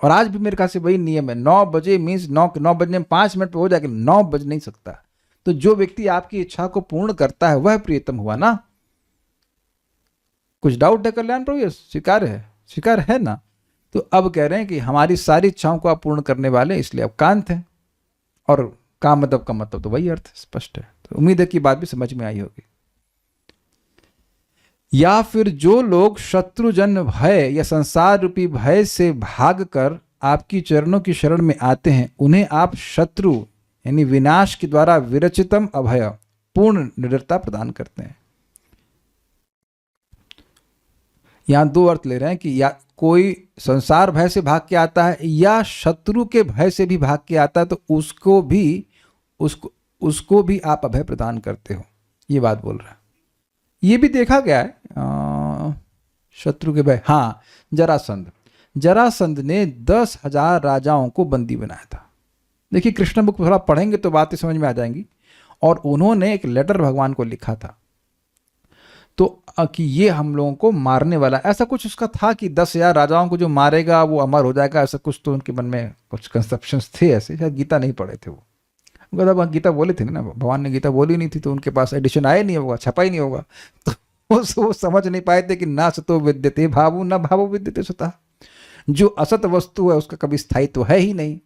Speaker 1: और आज भी मेरे ख्याल से वही नियम है, 9 बजे मीन्स 9 बजने में 5 मिनट पे हो जाएगा, 9 बज नहीं सकता। तो जो व्यक्ति आपकी इच्छा को पूर्ण करता है वह प्रियतम हुआ ना। कुछ डाउट है कल्याण प्रभु? स्वीकार है? स्वीकार है ना? तो अब कह रहे हैं कि हमारी सारी इच्छाओं को आप पूर्ण करने वाले, इसलिए अब कांत है। और का मतलब तो वही अर्थ स्पष्ट है। तो उम्मीद है कि बात भी समझ में आई होगी। या फिर जो लोग शत्रुजन्य भय या संसार रूपी भय से भागकर आपकी चरणों की शरण में आते हैं, उन्हें आप शत्रु यानी विनाश के द्वारा विरचितम अभय पूर्ण निडरता प्रदान करते हैं। यहां दो अर्थ ले रहे हैं कि या कोई संसार भय से भाग के आता है या शत्रु के भय से भी भाग के आता है, तो उसको भी आप अभय प्रदान करते हो, ये बात बोल रहा है। ये भी देखा गया है शत्रु के भय। हाँ, जरासंध ने 10,000 राजाओं को बंदी बनाया था। देखिए कृष्ण बुक थोड़ा पढ़ेंगे तो बातें समझ में आ जाएंगी। और उन्होंने एक लेटर भगवान को लिखा था तो कि ये हम लोगों को मारने वाला, ऐसा कुछ उसका था कि 10,000 राजाओं को जो मारेगा वो अमर हो जाएगा, ऐसा कुछ तो उनके मन में कुछ कंसेप्शंस थे ऐसे। शायद गीता नहीं पढ़े थे वो, गीता बोले थे ना, भगवान ने गीता बोली नहीं थी तो उनके पास एडिशन आया नहीं होगा, छपा ही नहीं होगा। तो वो समझ नहीं पाए थे कि ना सतो विद्यते भावु न भावो विद्यते सतः, जो असत वस्तु है उसका कभी स्थायित्व है ही नहीं।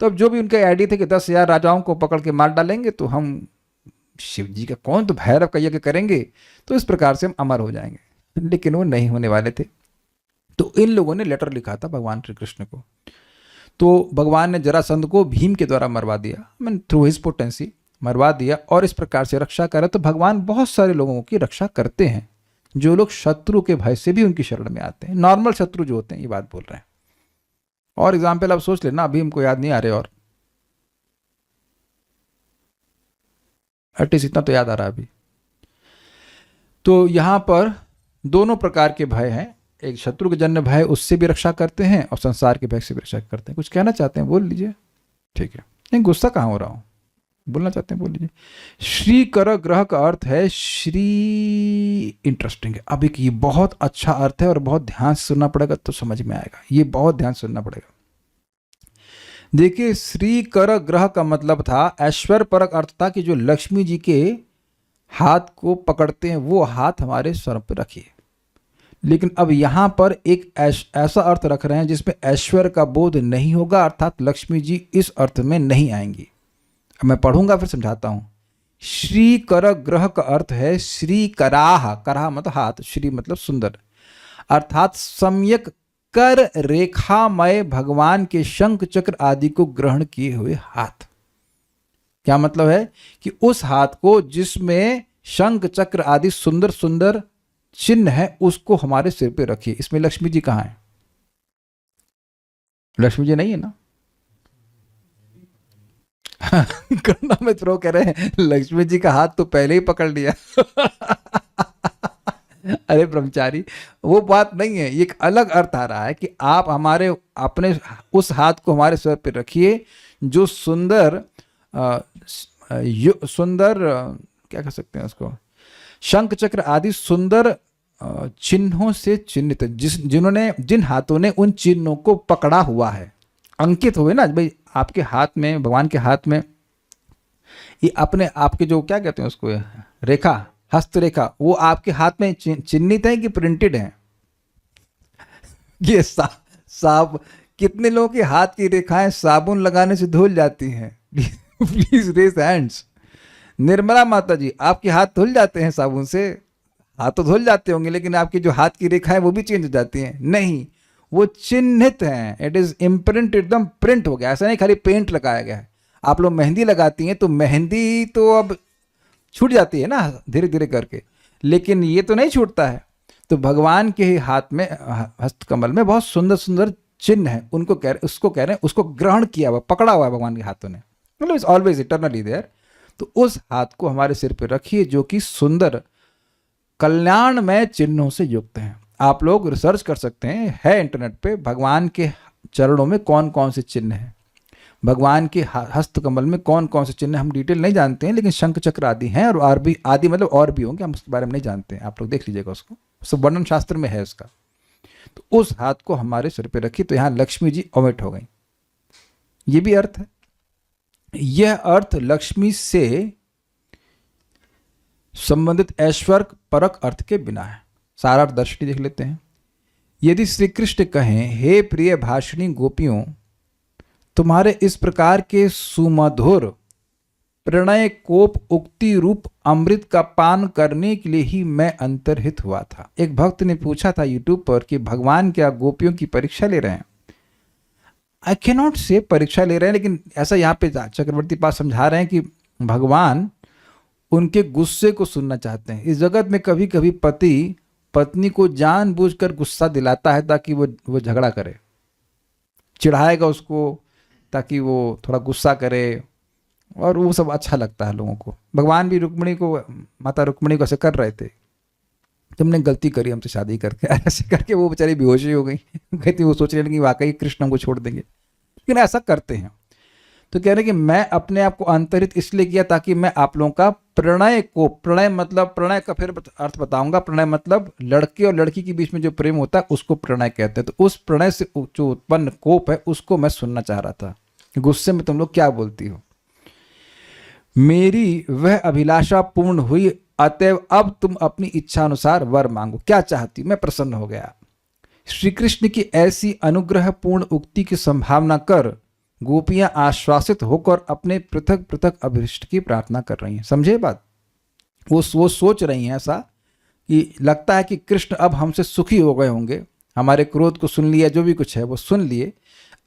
Speaker 1: तो अब जो भी उनके आइडिया थे कि 10,000 राजाओं को पकड़ के मार डालेंगे तो हम शिव जी का कौन तो भैरव का यज्ञ करेंगे, तो इस प्रकार से हम अमर हो जाएंगे। लेकिन वो नहीं होने वाले थे। तो इन लोगों ने लेटर लिखा था भगवान श्री कृष्ण को। तो भगवान ने जरासंध को भीम के द्वारा मरवा दिया, मीन थ्रू हिज पोटेंसी मरवा दिया, और इस प्रकार से रक्षा करा। तो भगवान बहुत सारे लोगों की रक्षा करते हैं जो लोग शत्रु के भय से भी उनकी शरण में आते हैं। नॉर्मल शत्रु जो होते हैं, ये बात बोल रहे हैं। और एग्जाम्पल आप सोच लेना, अभी हमको याद नहीं आ रहे, और एटलीस्ट इतना तो याद आ रहा है अभी। तो यहां पर दोनों प्रकार के भय हैं, एक शत्रु के जन्य भय, उससे भी रक्षा करते हैं, और संसार के भय से भी रक्षा करते हैं। कुछ कहना चाहते हैं बोल लीजिए। ठीक है, नहीं गुस्सा कहाँ हो रहा हूं, बोलना चाहते हैं बोल लीजिए। श्री कर ग्रह का अर्थ है श्री, इंटरेस्टिंग है। अब एक ये बहुत अच्छा अर्थ है और बहुत ध्यान से सुनना पड़ेगा तो समझ में आएगा, ये बहुत ध्यान से सुनना पड़ेगा। देखिए श्री कर ग्रह का मतलब था, ऐश्वर्य परक अर्थ था कि जो लक्ष्मी जी के हाथ को पकड़ते हैं वो हाथ हमारे सर पर रखिए। लेकिन अब यहाँ पर एक ऐसा अर्थ रख रहे हैं जिसमें ऐश्वर्य का बोध नहीं होगा, अर्थात लक्ष्मी जी इस अर्थ में नहीं आएंगी। अब मैं पढ़ूंगा फिर समझाता हूँ। श्री कर ग्रह का अर्थ है श्री कराह, कराह मतलब हाथ, श्री मतलब सुंदर, अर्थात सम्यक कर रेखामय भगवान के शंख चक्र आदि को ग्रहण किए हुए हाथ। क्या मतलब है कि उस हाथ को जिसमें शंख चक्र आदि सुंदर सुंदर चिन्ह है उसको हमारे सिर पे रखिए। इसमें लक्ष्मी जी कहाँ है? लक्ष्मी जी नहीं है ना? करना में थ्रो कह रहे हैं लक्ष्मी जी का हाथ तो पहले ही पकड़ लिया। अरे ब्रह्मचारी, वो बात नहीं है, ये एक अलग अर्थ आ रहा है कि आप हमारे अपने उस हाथ को हमारे सर पे रखिए जो सुंदर सुंदर क्या कह सकते हैं उसको, शंख चक्र आदि सुंदर चिन्हों से चिन्हित, जिन हाथों ने उन चिन्हों को पकड़ा हुआ है, अंकित हुए ना भाई आपके हाथ में, भगवान के हाथ में ये अपने आपके जो क्या कहते हैं उसको, रेखा, हस्त रेखा, वो आपके हाथ में चिन्हित है कि प्रिंटेड है? ये साब कितने लोगों के हाथ की रेखाएं साबुन लगाने से धुल जाती हैं? Please raise hands. निर्मला माता जी, आपके हाथ धुल जाते हैं साबुन से? हाथ तो धुल जाते होंगे, लेकिन आपकी जो हाथ की रेखाएं वो भी चेंज हो जाती हैं? नहीं, वो चिन्हित हैं। इट इज इम्प्रिंट, एकदम प्रिंट हो गया। ऐसा नहीं खाली पेंट लगाया गया है। आप लोग मेहंदी लगाती हैं तो मेहंदी तो अब छूट जाती है ना धीरे धीरे करके, लेकिन ये तो नहीं छूटता है। तो भगवान के ही हाथ में, हस्त कमल में बहुत सुंदर सुंदर चिन्ह है, उनको उसको कह रहे हैं, उसको ग्रहण किया हुआ, पकड़ा हुआ है भगवान के हाथों ने, मतलब इट्स ऑलवेज इटर्नली देयर। तो उस हाथ को हमारे सिर पे रखिए जो कि सुंदर कल्याणमय चिन्हों से युक्त हैं। आप लोग रिसर्च कर सकते हैं, है इंटरनेट पे, भगवान के चरणों में कौन कौन से चिन्ह हैं, भगवान के हस्त कमल में कौन कौन से चिन्ह, हम डिटेल नहीं जानते हैं, लेकिन शंख चक्र आदि हैं, और भी आदि मतलब और भी होंगे, हम उसके बारे में नहीं जानते हैं। आप लोग देख लीजिएगा उसको, सब वर्णन शास्त्र में है उसका। तो उस हाथ को हमारे सिर पे रखिए, तो यहाँ लक्ष्मी जी ओमिट हो गई, ये भी अर्थ है। यह अर्थ लक्ष्मी से संबंधित ऐश्वर्य परक अर्थ के बिना है। सारा दर्शनी देख लेते हैं। यदि श्री कृष्ण कहें, हे प्रिय भाषिणी गोपियों, तुम्हारे इस प्रकार के सुमधुर प्रणय कोप उक्ति रूप अमृत का पान करने के लिए ही मैं अंतर्हित हुआ था। एक भक्त ने पूछा था यूट्यूब पर कि भगवान क्या गोपियों की परीक्षा ले रहे हैं? आई कैन नॉट से परीक्षा ले रहे हैं, लेकिन ऐसा यहाँ पे चक्रवर्ती पास समझा रहे हैं कि भगवान उनके गुस्से को सुनना चाहते हैं। इस जगत में कभी कभी पति पत्नी को जानबूझकर गुस्सा दिलाता है ताकि वो झगड़ा करे, चिढ़ाएगा उसको ताकि वो थोड़ा गुस्सा करे, और वो सब अच्छा लगता है लोगों को। भगवान भी रुक्मिणी को, माता रुक्मिणी को ऐसे कर रहे थे, तुमने गलती करी हमसे शादी करके, ऐसे करके वो बेचारी बेहोश ही हो गई। कहती वो सोच रही कि वाकई कृष्ण हमको छोड़ देंगे, लेकिन ऐसा करते हैं। तो कह रहे कि मैं अपने आप को अंतरित इसलिए किया ताकि मैं आप लोगों का प्रणय को, प्रणय मतलब, प्रणय का फिर अर्थ बताऊंगा, प्रणय मतलब लड़के और लड़की के बीच में जो प्रेम होता है उसको प्रणय कहते हैं। तो उस प्रणय से जो उत्पन्न कोप है उसको मैं सुनना चाह रहा था, गुस्से में तुम लोग क्या बोलती हो। मेरी वह अभिलाषा पूर्ण हुई, अतएव अब तुम अपनी इच्छा अनुसार वर मांगो। क्या चाहती? मैं प्रसन्न हो गया। श्री कृष्ण की ऐसी अनुग्रह पूर्ण उक्ति की संभावना कर गोपियां आश्वासित होकर अपने पृथक पृथक अभिष्ट की प्रार्थना कर रही हैं। समझे बात? वो सोच रही हैं ऐसा कि लगता है कि कृष्ण अब हमसे सुखी हो गए होंगे, हमारे क्रोध को सुन लिया, जो भी कुछ है वो सुन लिए,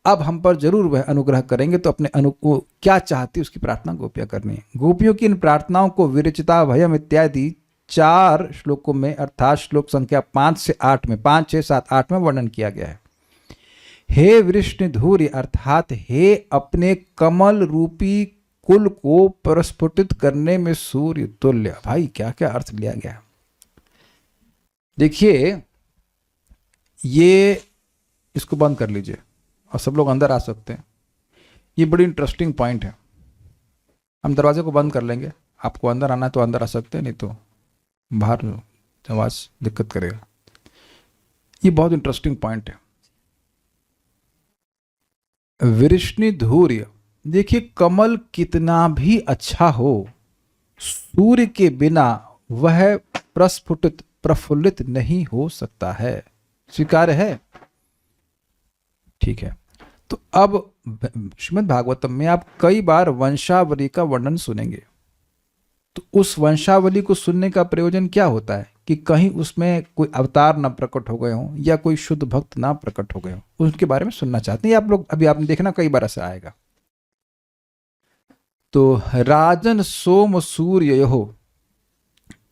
Speaker 1: अब हम पर जरूर वह अनुग्रह करेंगे। तो अपने क्या चाहती उसकी प्रार्थना गोपियां करनी है। गोपियों की इन प्रार्थनाओं को विरचिता भयम इत्यादि 4 श्लोकों में, अर्थात श्लोक संख्या 5 से 8 में, 5, 6, 7, 8 में वर्णन किया गया है। हे वृष्णिधूर्य, अर्थात हे अपने कमल रूपी कुल को प्रस्फुटित करने में सूर्य तुल्य। भाई क्या क्या अर्थ लिया गया। देखिए, ये इसको बंद कर लीजिए और सब लोग अंदर आ सकते हैं। ये बड़ी इंटरेस्टिंग पॉइंट है। हम दरवाजे को बंद कर लेंगे, आपको अंदर आना है तो अंदर आ सकते हैं, नहीं तो बाहर आवाज दिक्कत करेगा। ये बहुत इंटरेस्टिंग पॉइंट है। वृष्णिधूर्य, देखिए कमल कितना भी अच्छा हो, सूर्य के बिना वह प्रस्फुटित, प्रफुल्लित नहीं हो सकता है। स्वीकार्य है? ठीक है। तो अब श्रीमद् भागवतम में आप कई बार वंशावली का वर्णन सुनेंगे। तो उस वंशावली को सुनने का प्रयोजन क्या होता है कि कहीं उसमें कोई अवतार ना प्रकट हो गए हों या कोई शुद्ध भक्त ना प्रकट हो गए हों, उसके बारे में सुनना चाहते हैं आप लोग। अभी आपने देखना कई बार ऐसा आएगा। तो राजन सोम सूर्य हो,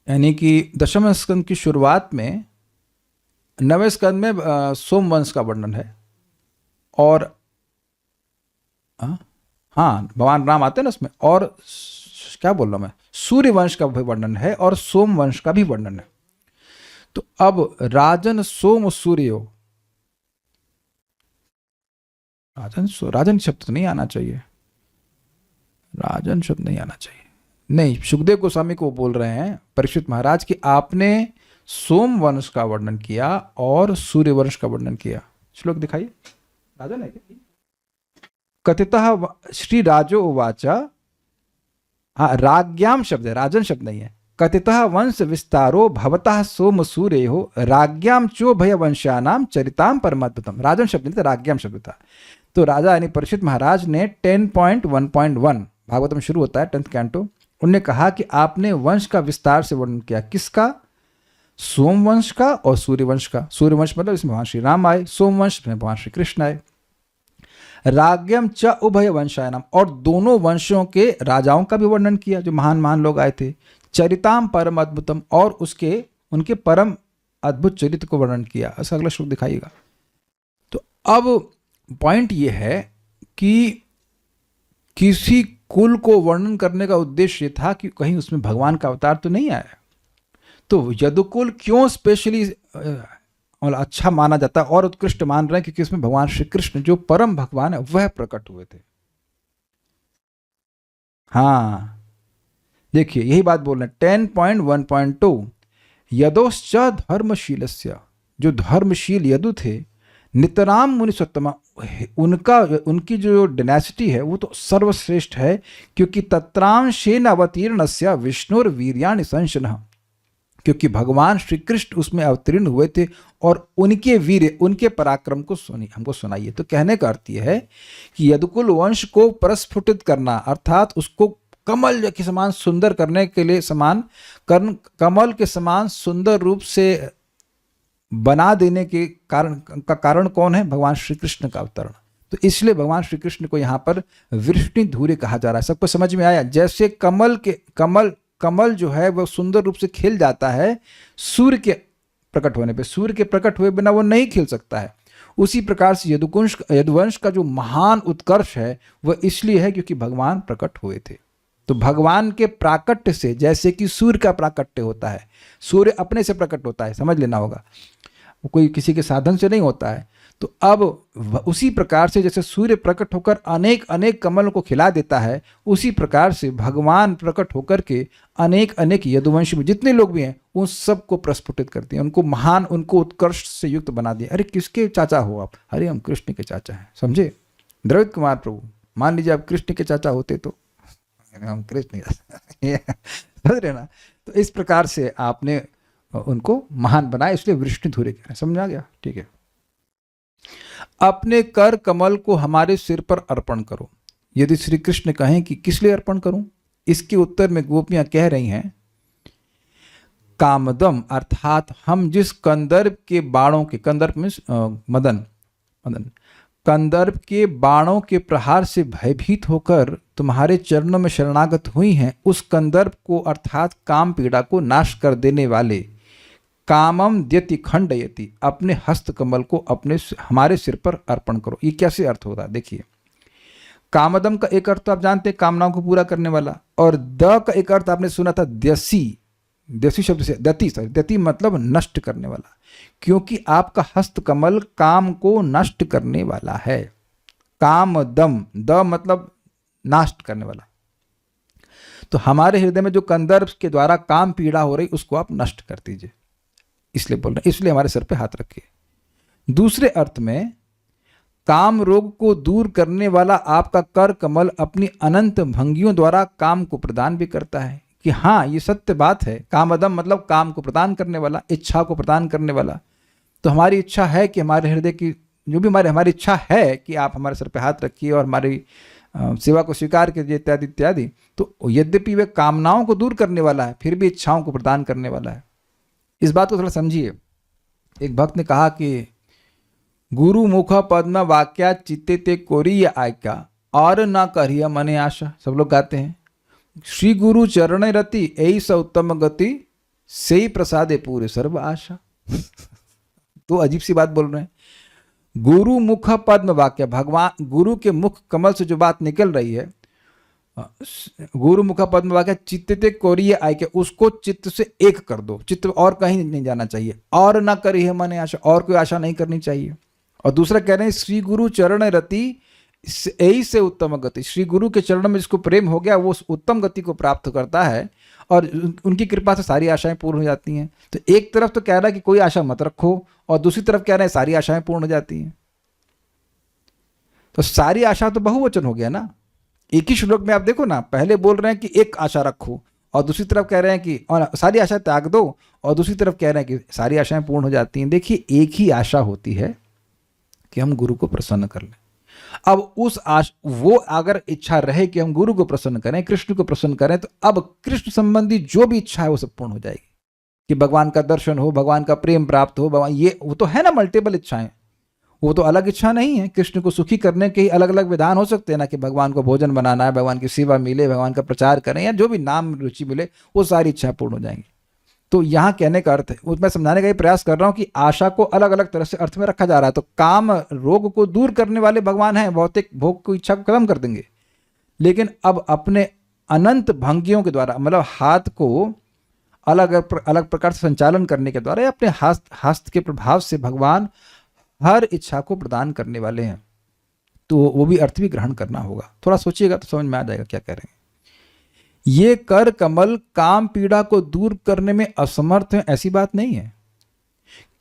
Speaker 1: यानी कि दशम स्कंद की शुरुआत में, 9वें स्कंद में सोम वंश का वर्णन है। और हाँ, भगवान राम आते हैं ना उसमें। और क्या बोल रहा हूं मैं, सूर्य वंश का भी वर्णन है और सोम वंश का भी वर्णन है। तो अब राजन सोम सूर्य हो, राजन शब्द तो नहीं आना चाहिए, राजन शब्द नहीं आना चाहिए। नहीं, सुखदेव गोस्वामी को बोल रहे हैं परीक्षित महाराज कि आपने सोम वंश का वर्णन किया और सूर्य वंश का वर्णन किया। श्लोक दिखाइए। राजन है क्या? कथितः श्री राजो उवाचा, हाँ राज्ञाम शब्द है, राजन शब्द नहीं है। कथितः वंश विस्तारो भवतः सोम सूर्य हो राज्ञाम चो भय वंशानाम चरिताम परमात्मतम। राजन शब्द नहीं था, राज्ञाम शब्द था। तो राजा यानी परीक्षित महाराज ने 10.1.1 भागवतम शुरू होता है 10th कैंटो, उन्होंने कहा कि आपने वंश का विस्तार से वर्णन किया। किसका? सोम वंश का और सूर्य वंश का। सूर्य वंश मतलब इसमें भगवान श्री राम आए, सोम वंश में भगवान श्री कृष्ण आए। राज्ञम च उभय वंशायनम, और दोनों वंशों के राजाओं का भी वर्णन किया जो महान महान लोग आए थे। चरिताम परम अद्भुतम, और उनके परम अद्भुत चरित्र को वर्णन किया। ऐसा अगला श्लोक दिखाइएगा। तो अब पॉइंट ये है कि किसी कुल को वर्णन करने का उद्देश्य था कि कहीं उसमें भगवान का अवतार तो नहीं आया। तो यदुकुल क्यों स्पेशली और अच्छा माना जाता है और उत्कृष्ट मान रहे हैं? क्योंकि इसमें भगवान श्री कृष्ण जो परम भगवान है वह प्रकट हुए थे। हाँ देखिए, यही बात बोल रहे हैं 10.1.2 यदोश्च धर्मशीलस्य, जो धर्मशील यदु थे, नितराम मुनिसत्तमा, उनकी जो डायनेस्टी है वो तो सर्वश्रेष्ठ है, क्योंकि तत्रांशेन अवतीर्णस्य विष्णुर्वीर्याणि संशनः, क्योंकि भगवान श्री कृष्ण उसमें अवतीर्ण हुए थे और उनके वीर, उनके पराक्रम को हमको सुनाइए। तो कहने का अर्थ यह है कि यदुकुल वंश को प्रस्फुटित करना, अर्थात उसको कमल के समान सुंदर करने के लिए कमल के समान सुंदर रूप से बना देने के कारण कौन है? भगवान श्री कृष्ण का अवतरण। तो इसलिए भगवान श्री कृष्ण को यहाँ पर वृष्णिधूर्य कहा जा रहा है। सबको समझ में आया? जैसे कमल जो है वह सुंदर रूप से खिल जाता है सूर्य के प्रकट होने पे, सूर्य के प्रकट हुए बिना वो नहीं खिल सकता है। उसी प्रकार से यदुवंश का जो महान उत्कर्ष है वह इसलिए है क्योंकि भगवान प्रकट हुए थे। तो भगवान के प्राकट्य से, जैसे कि सूर्य का प्राकट्य होता है, सूर्य अपने से प्रकट होता है, समझ लेना होगा, वो कोई किसी के साधन से नहीं होता है। तो अब उसी प्रकार से जैसे सूर्य प्रकट होकर अनेक अनेक कमलों को खिला देता है, उसी प्रकार से भगवान प्रकट होकर के अनेक अनेक यदुवंश में जितने लोग भी हैं उन सबको प्रस्फुटित करते हैं, उनको महान, उनको उत्कर्ष से युक्त बना दिया। अरे किसके चाचा हो आप? अरे हम कृष्ण के चाचा हैं, समझे? द्रविड़ कुमार प्रभु, मान लीजिए आप कृष्ण के चाचा होते तो हम कृष्ण समझ रहे ना। तो इस प्रकार से आपने उनको महान बनाया, इसलिए वृष्णिधूर्य कह रहे हैं। समझ आ गया? ठीक है। अपने कर कमल को हमारे सिर पर अर्पण करो। यदि श्री कृष्ण कहें कि किस लिए अर्पण करूं, इसके उत्तर में गोपियां कह रही हैं कामदम, अर्थात हम जिस कंदर्प के बाणों के, कंदर्प में मदन, कंदर्प के बाणों के प्रहार से भयभीत होकर तुम्हारे चरणों में शरणागत हुई हैं, उस कंदर्प को अर्थात काम पीड़ा को नाश कर देने वाले कामम द्यति खंडयति, अपने हस्त कमल को हमारे सिर पर अर्पण करो। ये कैसे अर्थ होता है? देखिए, कामदम का एक अर्थ तो आप जानते हैं कामनाओं को पूरा करने वाला, और द का एक अर्थ आपने सुना था द्यसी शब्द से दति मतलब नष्ट करने वाला, क्योंकि आपका हस्त कमल काम को नष्ट करने वाला है। कामदम, द मतलब नाश करने वाला। तो हमारे हृदय में जो कंदर्प के द्वारा काम पीड़ा हो रही उसको आप नष्ट कर दीजिए, इसलिए बोल रहे हैं, इसलिए हमारे सर पे हाथ रखिए। दूसरे अर्थ में काम रोग को दूर करने वाला आपका कर कमल अपनी अनंत भंगियों द्वारा काम को प्रदान भी करता है, कि हाँ ये सत्य बात है। कामदम मतलब काम को प्रदान करने वाला, इच्छा को प्रदान करने वाला। तो हमारी इच्छा है कि हमारे हृदय की जो भी हमारी इच्छा है कि आप हमारे सर पे हाथ रखिए और हमारी सेवा को स्वीकार कीजिए इत्यादि इत्यादि। तो यद्यपि वे कामनाओं को दूर करने वाला है, फिर भी इच्छाओं को प्रदान करने वाला है। इस बात को थोड़ा समझिए। एक भक्त ने कहा कि गुरु मुख पद्म वाक्या चित्ते ते कोरिय आज्ञा और न करिय मने आशा। सब लोग गाते हैं, श्री गुरु चरण रति ऐ स उत्तम गति से प्रसादे पूरे सर्व आशा। तो अजीब सी बात बोल रहे हैं। गुरु मुख पद्म वाक्य, भगवान गुरु के मुख कमल से जो बात निकल रही है, गुरु मुख पद्म वाक्य चित्ते कोरिय आज्ञा, उसको चित्त से एक कर दो, चित्त और कहीं नहीं जाना चाहिए। और न करिए मने आशा, और कोई आशा नहीं करनी चाहिए। और दूसरा कह रहे हैं श्री गुरु चरण रति यही से उत्तम गति, श्री गुरु के चरणों में जिसको प्रेम हो गया वो उस उत्तम गति को प्राप्त करता है और उनकी कृपा से सारी आशाएं पूर्ण हो जाती हैं। तो एक तरफ तो कह रहा है कि कोई आशा मत रखो और दूसरी तरफ कह रहे हैं सारी आशाएं पूर्ण हो जाती हैं। तो सारी आशा तो बहुवचन हो गया ना। एक ही श्लोक में आप देखो ना, पहले बोल रहे हैं कि एक आशा रखो और दूसरी तरफ कह रहे हैं कि और सारी आशा त्याग दो, और दूसरी तरफ कह रहे हैं कि सारी आशाएं पूर्ण हो जाती हैं। देखिए एक ही आशा होती है कि हम गुरु को प्रसन्न कर लें। अब उस वो अगर इच्छा रहे कि हम गुरु को प्रसन्न करें, कृष्ण को प्रसन्न करें, तो अब कृष्ण संबंधी जो भी इच्छा है वो सब पूर्ण हो जाएगी। कि भगवान का दर्शन हो, भगवान का प्रेम प्राप्त हो, भगवान ये वो तो है ना मल्टीपल इच्छाएं, वो तो अलग इच्छा नहीं है। कृष्ण को सुखी करने के ही अलग अलग विधान हो सकते हैं ना, कि भगवान को भोजन बनाना है, भगवान की सेवा मिले, भगवान का प्रचार करें, या जो भी नाम रुचि मिले, वो सारी इच्छा पूर्ण हो जाएंगी। तो यहाँ कहने का अर्थ है, मैं समझाने का ही प्रयास कर रहा हूँ कि आशा को अलग अलग तरह से अर्थ में रखा जा रहा है। तो काम रोग को दूर करने वाले भगवान हैं, भौतिक भोग को इच्छा को खत्म कर देंगे। लेकिन अब अपने अनंत भंगियों के द्वारा, मतलब हाथ को अलग अलग प्रकार से संचालन करने के द्वारा, या अपने हस्त के प्रभाव से भगवान हर इच्छा को प्रदान करने वाले हैं। तो वो भी अर्थ भी ग्रहण करना होगा। थोड़ा सोचिएगा तो समझ में आ जाएगा क्या कह रहे हैं। ये कर कमल काम पीड़ा को दूर करने में असमर्थ है, ऐसी बात नहीं है।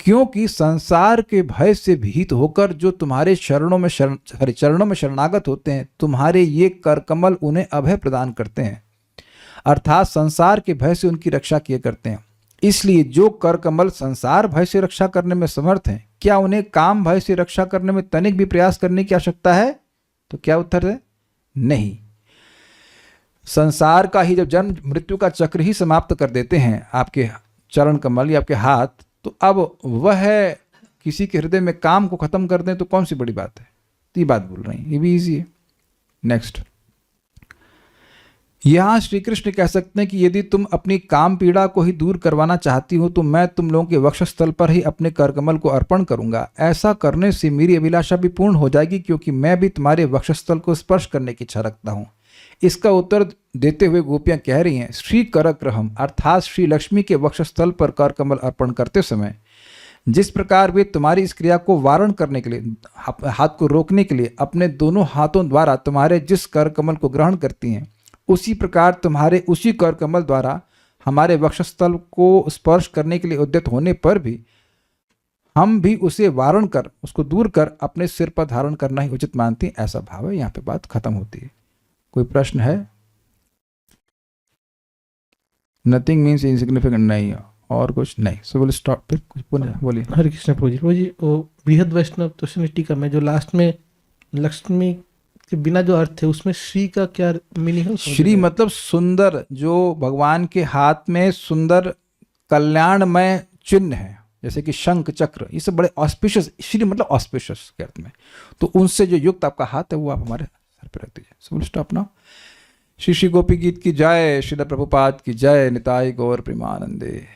Speaker 1: क्योंकि संसार के भय से भीत होकर जो तुम्हारे चरणों में शरणागत होते हैं, तुम्हारे ये कर कमल उन्हें अभय प्रदान करते हैं, अर्थात संसार के भय से उनकी रक्षा किए करते हैं। इसलिए जो कर कमल संसार भय से रक्षा करने में समर्थ हैं, क्या उन्हें काम भय से रक्षा करने में तनिक भी प्रयास करने की आवश्यकता है? तो क्या उत्तर है? नहीं। संसार का ही जब जन्म मृत्यु का चक्र ही समाप्त कर देते हैं आपके चरण कमल या आपके हाथ, तो अब वह किसी के हृदय में काम को खत्म कर दें तो कौन सी बड़ी बात है? तो ये बात बोल रहे हैं, ये भी इजी है। नेक्स्ट, यहां श्री कृष्ण कह सकते हैं कि यदि तुम अपनी काम पीड़ा को ही दूर करवाना चाहती हो तो मैं तुम लोगों के वक्षस्थल पर ही अपने करकमल को अर्पण करूंगा। ऐसा करने से मेरी अभिलाषा भी पूर्ण हो जाएगी, क्योंकि मैं भी तुम्हारे वक्षस्थल को स्पर्श करने की इच्छा रखता हूं। इसका उत्तर देते हुए गोपियां कह रही हैं, श्री करग्रहम अर्थात श्री लक्ष्मी के वक्षस्थल पर करकमल अर्पण करते समय जिस प्रकार वे तुम्हारी इस क्रिया को वारण करने के लिए, हाथ को रोकने के लिए अपने दोनों हाथों द्वारा तुम्हारे जिस करकमल को ग्रहण करती हैं, उसी प्रकार तुम्हारे उसी करकमल द्वारा हमारे वक्षस्थल को स्पर्श करने के लिए उद्यत होने पर भी हम भी उसे वारण कर, उसको दूर कर अपने सिर पर धारण करना ही उचित मानती हैं। ऐसा भाव है। यहाँ पे बात खत्म होती है। कोई प्रश्न है? नथिंग मीन्स इनसिग्निफिकेंट, नहीं और कुछ नहीं। सो विल स्टॉप। फिर कुछ बोलिए।
Speaker 3: हरे कृष्ण प्रभु जी, वो बृहद वैष्णव तुलसी टीका में जो लास्ट में लक्ष्मी के बिना जो अर्थ है उसमें श्री का क्या मीनिंग है?
Speaker 1: श्री मतलब सुंदर, जो भगवान के हाथ में सुंदर कल्याणमय चिन्ह है, जैसे कि शंख चक्र, ये सब बड़े ऑस्पिशियस, श्री मतलब ऑस्पिशियस के अर्थ में। तो उनसे जो युक्त आपका हाथ है वो आप हमारे सर पे रख दीजिए। So will stop now. Shri Shri Gopi Geet की जय, श्रील प्रभुपाद की जय, निताई गौर प्रेमानंदे।